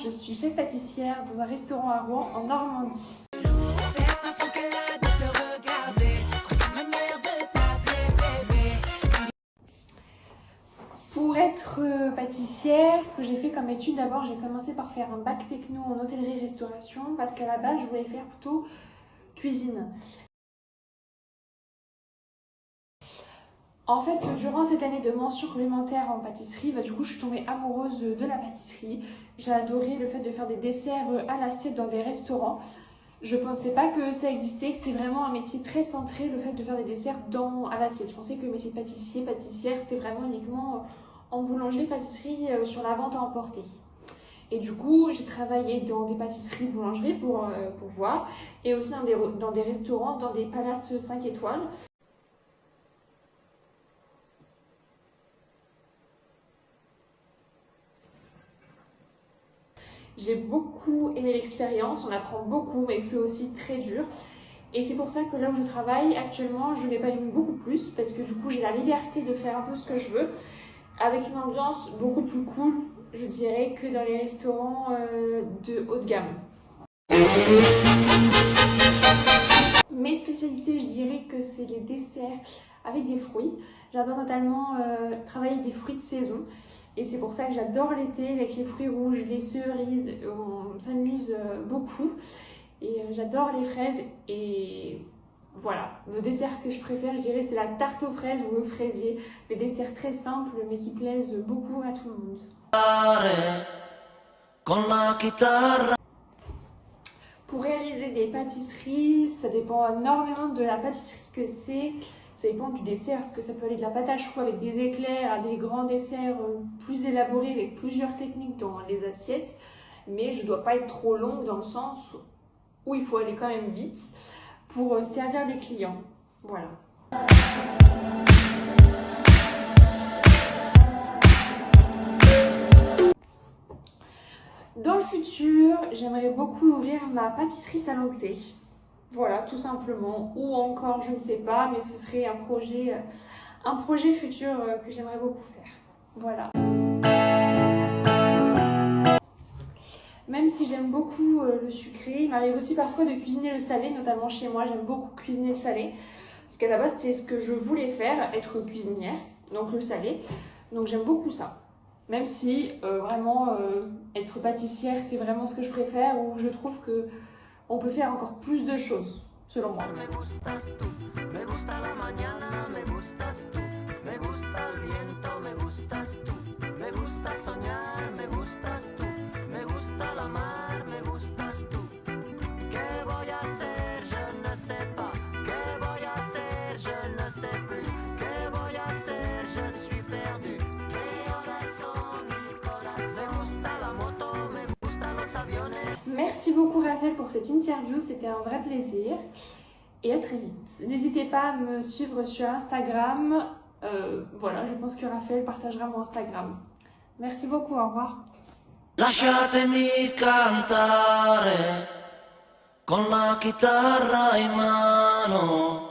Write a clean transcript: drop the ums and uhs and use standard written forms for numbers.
je suis chef pâtissière dans un restaurant à Rouen en Normandie. Pour être pâtissière, ce que j'ai fait comme étude, d'abord j'ai commencé par faire un bac techno en hôtellerie-restauration parce qu'à la base je voulais faire plutôt cuisine. En fait, durant cette année de mention complémentaire en pâtisserie, du coup je suis tombée amoureuse de la pâtisserie. J'ai adoré le fait de faire des desserts à l'assiette dans des restaurants. Je pensais pas que ça existait, que c'était vraiment un métier très centré, le fait de faire des desserts à l'assiette. Je pensais que le métier de pâtissier, pâtissière, c'était vraiment uniquement en boulangerie, pâtisserie, sur la vente à emporter. Et du coup, j'ai travaillé dans des pâtisseries, boulangeries pour voir, et aussi dans des restaurants, dans des palaces 5 étoiles. J'ai beaucoup aimé l'expérience, on apprend beaucoup, mais c'est aussi très dur. Et c'est pour ça que là où je travaille actuellement, je m'épanouis beaucoup plus, parce que du coup j'ai la liberté de faire un peu ce que je veux, avec une ambiance beaucoup plus cool, je dirais, que dans les restaurants de haut de gamme. Mes spécialités, je dirais que c'est les desserts avec des fruits. J'adore notamment travailler des fruits de saison. Et c'est pour ça que j'adore l'été avec les fruits rouges, les cerises, on s'amuse beaucoup. Et j'adore les fraises et voilà. Le dessert que je préfère, je dirais, c'est la tarte aux fraises ou le fraisier. Des desserts très simples mais qui plaisent beaucoup à tout le monde. Pour réaliser des pâtisseries, ça dépend énormément de la pâtisserie que c'est. Ça dépend du dessert, parce que ça peut aller de la pâte à choux avec des éclairs à des grands desserts plus élaborés avec plusieurs techniques dans les assiettes. Mais je ne dois pas être trop longue dans le sens où il faut aller quand même vite pour servir les clients. Voilà. Dans le futur, j'aimerais beaucoup ouvrir ma pâtisserie salon de thé. Voilà, tout simplement. Ou encore, je ne sais pas, mais ce serait un projet futur que j'aimerais beaucoup faire. Voilà. Même si j'aime beaucoup le sucré, il m'arrive aussi parfois de cuisiner le salé, notamment chez moi. J'aime beaucoup cuisiner le salé. Parce qu'à la base, c'était ce que je voulais faire, être cuisinière, donc le salé. Donc j'aime beaucoup ça. Même si vraiment être pâtissière, c'est vraiment ce que je préfère, ou je trouve que on peut faire encore plus de choses, selon moi. Merci beaucoup Raphaël pour cette interview, c'était un vrai plaisir et à très vite. N'hésitez pas à me suivre sur Instagram, voilà, je pense que Raphaël partagera mon Instagram. Merci beaucoup, au revoir. Lasciatemi cantare con la chitarra in mano.